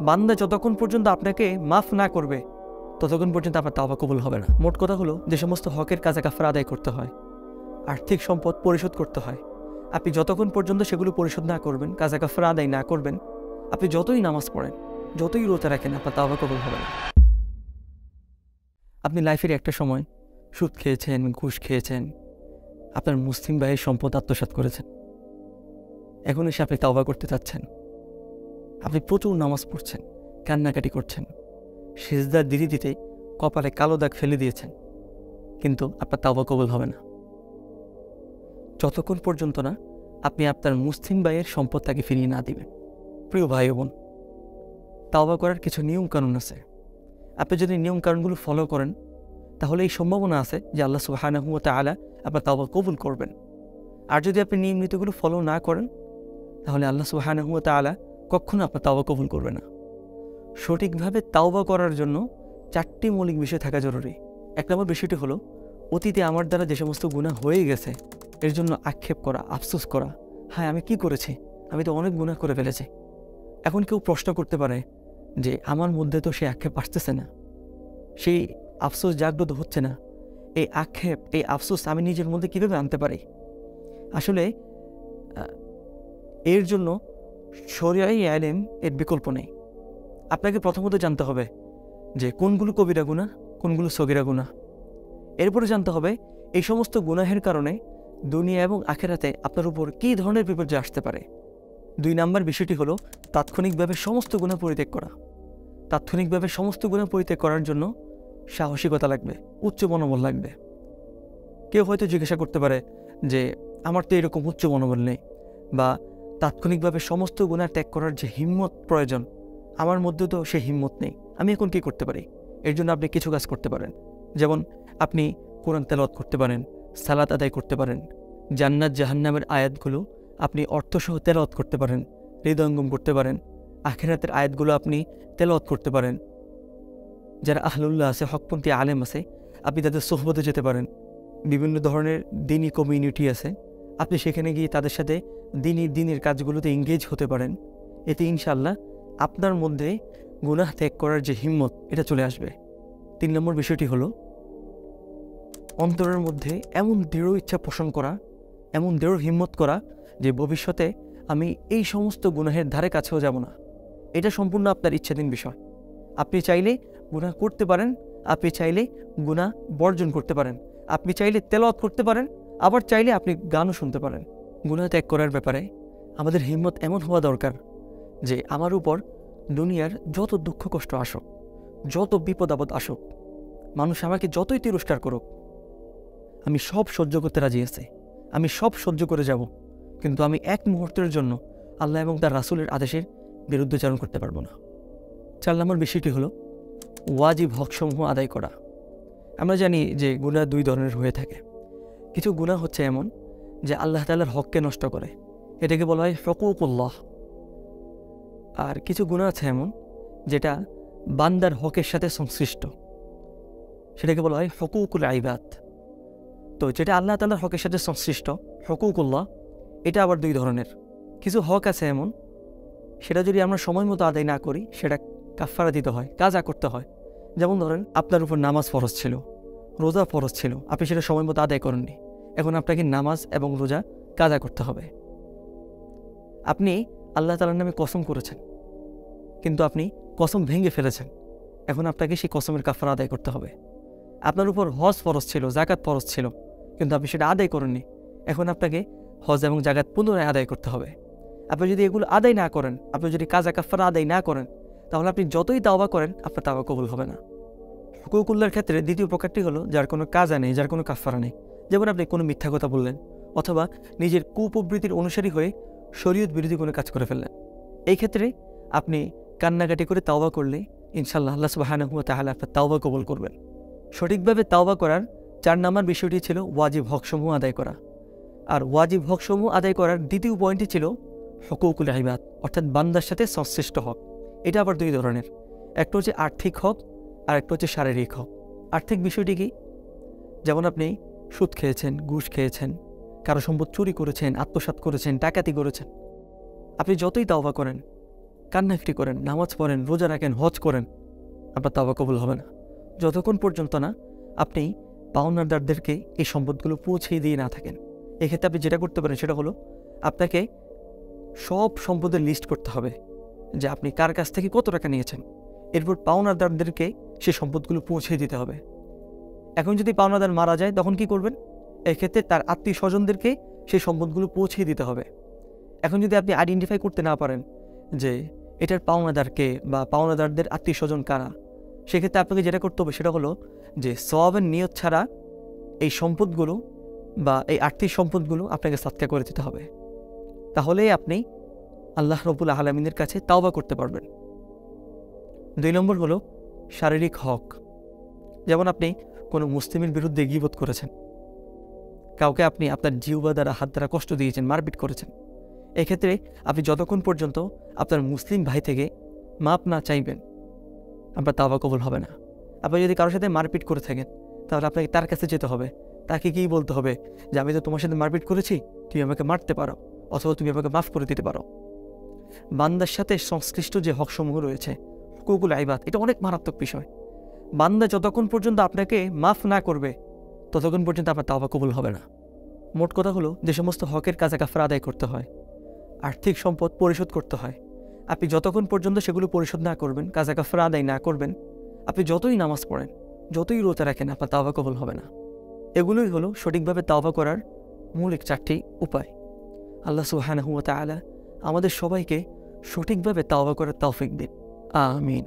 বান্দা যতক্ষণ পর্যন্ত আপনাকে মাফ না করবে ততক্ষণ পর্যন্ত আপনার তাওবা কবুল হবে না। মোট কথা হলো, যে সমস্ত হকের কাজা কাফারা আদায় করতে হয়, আর্থিক সম্পদ পরিশোধ করতে হয়, আপনি যতক্ষণ পর্যন্ত সেগুলো পরিশোধ না করবেন, কাজা কাফারা আদায় না করবেন, আপনি যতই নামাজ পড়েন, যতই রোজা রাখেন, আপনার তাওবা কবুল হবে না। আপনি লাইফের একটা সময় সুদ খেয়েছেন, ঘুষ খেয়েছেন, আপনার মুসলিম ভাইয়ের সম্পদ আত্মসাৎ করেছেন, এখন এসে আপনি তাওবা করতে চাচ্ছেন, আপনি প্রচুর নামাজ পড়ছেন, কান্নাকাটি করছেন, সিজদার দিতে দিতে কপালে কালো দাগ ফেলে দিয়েছেন, কিন্তু আপনার তাওবা কবুল হবে না যতক্ষণ পর্যন্ত না আপনি আপনার মুসলিম ভাইয়ের সম্পদ তাকে ফিরিয়ে না দিবেন। প্রিয় ভাই বোন, তাওবা করার কিছু নিয়ম কানুন আছে। আপনি যদি নিয়ম কানুনগুলো ফলো করেন তাহলে এই সম্ভাবনা আছে যে আল্লাহ সুবহানাহু ওয়া তাআলা আপনার তাওবা কবুল করবেন। আর যদি আপনি নিয়ম নীতিগুলো ফলো না করেন তাহলে আল্লাহ সুবহানাহু ওয়া তাআলা কখনো আপনার তাওবা কবুল করবে না। সঠিকভাবে তাওবা করার জন্য 4টি মৌলিক বিষয় থাকা জরুরি। 1 নম্বর বিষয়টি হলো, অতীতে আমার দ্বারা যে সমস্ত গুনাহ হয়ে গেছে এর জন্য আক্ষেপ করা, আফসোস করা। হ্যাঁ, আমি কি করেছি? আমি তো অনেক গুনাহ করে ফেলেছি। এখন কেউ প্রশ্ন করতে পারে যে আমার মধ্যে তো সেই আক্ষেপ আসতেছে না, সেই আফসোস জাগ্রত হচ্ছে না, এই আক্ষেপ, এই আফসোস আমি নিজের মধ্যে কীভাবে আনতে পারি? আসলে এর জন্য শরিয়াই ইলম এর বিকল্প নেই। আপনাকে প্রথমত জানতে হবে যে কোনগুলো কবিরা গুনাহ, কোনগুলো সগীরা গুনাহ। এরপরে জানতে হবে এই সমস্ত গুনাহের কারণে দুনিয়া এবং আখিরাতে আপনার উপর কী ধরনের বিপর্যয় আসতে পারে। 2 নম্বর বিষয়টি হলো তাৎক্ষণিকভাবে সমস্ত গুনাহ পরিত্যাগ করা। তাৎক্ষণিকভাবে সমস্ত গুনাহ পরিত্যাগ করার জন্য সাহসিকতা লাগবে, উচ্চ মনোবল লাগবে। কেউ হয়তো জিজ্ঞাসা করতে পারে যে আমার তো এরকম উচ্চ মনোবল নেই, বা তাৎক্ষণিকভাবে সমস্ত গুনাহ ত্যাগ করার যে হিম্মত প্রয়োজন আমার মধ্যে তো সে হিম্মত নেই, আমি এখন কী করতে পারি? এর জন্য আপনি কিছু কাজ করতে পারেন। যেমন আপনি কোরআন তেলাওয়াত করতে পারেন, সালাত আদায় করতে পারেন, জান্নাত জাহান্নামের আয়াতগুলো আপনি অর্থসহ তেলাওয়াত করতে পারেন, হৃদয়ঙ্গম করতে পারেন, আখিরাতের আয়াতগুলো আপনি তেলাওয়াত করতে পারেন। যারা আহলুল্লাহ আছে, হকপন্থী আলেম আছে, আপনি তাদের সোহবতে যেতে পারেন। বিভিন্ন ধরনের দিনী কমিউনিটি আছে, আপনি সেখানে গিয়ে তাদের সাথে দিনের কাজগুলোতে এঙ্গেজ হতে পারেন। এতে ইনশাআল্লাহ আপনার মধ্যে গুনাহ ত্যাগ করার যে হিম্মত, এটা চলে আসবে। 3 নম্বর বিষয়টি হলো অন্তরের মধ্যে এমন দৃঢ় ইচ্ছা পোষণ করা, এমন দৃঢ় হিম্মত করা যে ভবিষ্যতে আমি এই সমস্ত গুনাহের ধারে কাছেও যাব না। এটা সম্পূর্ণ আপনার ইচ্ছাধীন বিষয়। আপনি চাইলে গুনাহ করতে পারেন, আপনি চাইলে গুনাহ বর্জন করতে পারেন, আপনি চাইলে তেলাওয়াত করতে পারেন, আবার চাইলে আপনি গানও শুনতে পারেন। গুনাহ ত্যাগ করার ব্যাপারে আমাদের হিম্মত এমন হওয়া দরকার যে আমার উপর দুনিয়ার যত দুঃখ কষ্ট আসুক, যত বিপদ আপদ আসুক, মানুষ আমাকে যতই তিরস্কার করুক, আমি সব সহ্য করতে রাজি আছি, আমি সব সহ্য করে যাব, কিন্তু আমি এক মুহূর্তের জন্য আল্লাহ এবং তার রাসূলের আদেশের বিরুদ্ধাচরণ করতে পারবো না। 4 নম্বর বিষয়টি হলো ওয়াজিব হকসমূহ আদায় করা। আমরা জানি যে গুনাহ 2 ধরনের হয়ে থাকে। কিছু গুনাহ হচ্ছে এমন যে আল্লাহ তাআলার হককে নষ্ট করে, এটাকে বলা হয় হুকুকুল্লাহ। আর কিছু গুনাহ আছে এমন যেটা বান্দার হকের সাথে সংশ্লিষ্ট, সেটাকে বলা হয় হুকুকুল ইবাদ। তো যেটা আল্লাহ তাআলার হকের সাথে সংশ্লিষ্ট হুকুকুল্লাহ, এটা আবার 2 ধরনের। কিছু হক আছে এমন, সেটা যদি আমরা সময় মতো আদায় না করি সেটা কাফারা দিতে হয়, কাজা করতে হয়। যেমন ধরেন আপনার উপর নামাজ ফরজ ছিল, রোজা ফরজ ছিল, আপনি সেটা সময় মতো আদায় করেননি, এখন আপনাকে নামাজ এবং রোজা কাজা করতে হবে। আপনি আল্লাহ তাআলার নামে কসম করেছেন, কিন্তু আপনি কসম ভেঙে ফেলেছেন, এখন আপনাকে সেই কসমের কাফারা আদায় করতে হবে। আপনার উপর হজ ফরজ ছিল, যাকাত ফরজ ছিল, কিন্তু আপনি সেটা আদায় করেননি, এখন আপনাকে হজ এবং যাকাত পুনরায় আদায় করতে হবে। আপনি যদি এগুলো আদায় না করেন, আপনি যদি কাজা কাফারা আদায় না করেন, তাহলে আপনি যতই তাওবা করেন আপনার তাওবা কবুল হবে না। হুকুকুল্লাহর ক্ষেত্রে দ্বিতীয় প্রকারটি হলো যার কোনো কাজা নেই, যার কোনো কাফারা নেই। যেমন আপনি কোনো মিথ্যা কথা বললেন, অথবা নিজের কুপ্রবৃত্তির অনুসারী হয়ে শরীয়ত বিরোধী কোনো কাজ করে ফেললেন। এই ক্ষেত্রে আপনি কান্নাকাটি করে তাওবা করলে ইনশাআল্লাহ আল্লাহ সুবহানাহু ওয়া তাআলা আপনার তাওবা কবুল করবেন। সঠিকভাবে তাওবা করার 4 নম্বর বিষয়টি ছিল ওয়াজিব হকসমূহ আদায় করা। আর ওয়াজিব হকসমূহ আদায় করার দ্বিতীয় পয়েন্টটি ছিল হুকুকুল ইবাদ, অর্থাৎ বান্দার সাথে সংশ্লিষ্ট হক। এটা আবার 2 ধরনের, একটা হচ্ছে আর্থিক হক আর একটা হচ্ছে শারীরিক হক। আর্থিক বিষয়টি কি? যেমন আপনি সুদ খেয়েছেন, ঘুষ খেয়েছেন, কারো সম্পদ চুরি করেছেন, আত্মসাৎ করেছেন, ডাকাতি করেছেন, আপনি যতই তাওবা করেন কান্নাকাটি করেন, নামাজ পড়েন, রোজা রাখেন, হজ করেন, আপনার তাওবা কবুল হবে না যতক্ষণ পর্যন্ত না আপনি পাওনাদারদেরকে এই সম্পদগুলো পৌঁছে দিয়ে না থাকেন। এক্ষেত্রে আপনি যেটা করতে পারেন সেটা হলো আপনাকে সব সম্পদের লিস্ট করতে হবে যে আপনি কার কাছ থেকে কত টাকা নিয়েছেন, এরপর পাওনাদারদেরকে সেই সম্পদগুলো পৌঁছে দিতে হবে। এখন যদি পাওনাদার মারা যায় তখন কি করবেন? এক্ষেত্রে তার আত্মীয় স্বজনদেরকে সেই সম্পদগুলো পৌঁছে দিতে হবে। এখন যদি আপনি আইডেন্টিফাই করতে না পারেন যে এটার পাওনাদারকে বা পাওনাদারদের আত্মীয় স্বজন কারা, সেক্ষেত্রে আপনাকে যেটা করতে হবে সেটা হলো যে সওয়াবের নিয়ত ছাড়া এই সম্পদগুলো বা এই আর্থিক সম্পদগুলো আপনাকে সাদকা করে দিতে হবে। তাহলেই আপনি আল্লাহ রব্বুল আলামিনের কাছে তাওবা করতে পারবেন। 2 নম্বর হলো শারীরিক হক। যেমন আপনি কোনো মুসলিমের বিরুদ্ধে গীবত করেছেন, কাউকে আপনি আপনার জিহ্বা দ্বারা, হাত দ্বারা কষ্ট দিয়েছেন, মারপিট করেছেন, এক্ষেত্রে আপনি যতক্ষণ পর্যন্ত আপনার মুসলিম ভাই থেকে মাপ না চাইবেন আপনার তাওবা কবুল হবে না। আপনি যদি কারোর সাথে মারপিট করে থাকেন তাহলে আপনাকে তার কাছে যেতে হবে, তাকে কী বলতে হবে যে আমি তো তোমার সাথে মারপিট করেছি, তুমি আমাকে মারতে পারো অথবা তুমি আমাকে মাফ করে দিতে পারো। বান্দার সাথে সংশ্লিষ্ট যে হকসমূহ রয়েছে, হুকুকুল ইবাদ, এটা অনেক মারাত্মক বিষয়। বান্দা যতক্ষণ পর্যন্ত আপনাকে মাফ না করবে ততক্ষণ পর্যন্ত আপনার তাওবা কবুল হবে না। মোট কথা হলো যে সমস্ত হকের কাজা কাফারা আদায় করতে হয়, আর্থিক সম্পদ পরিশোধ করতে হয়, আপনি যতক্ষণ পর্যন্ত সেগুলো পরিশোধ না করবেন, কাজা কাফারা আদায় না করবেন, আপনি যতই নামাজ পড়েন, যতই রোজা রাখেন, আপনার তাওবা কবুল হবে না। এগুলোই হলো সঠিকভাবে তাওবা করার মৌলিক 4টি উপায়। আল্লাহ সুবহানাহু ওয়া তাআলা আমাদের সবাইকে সঠিকভাবে তাওবা করার তৌফিক দিন। আমিন।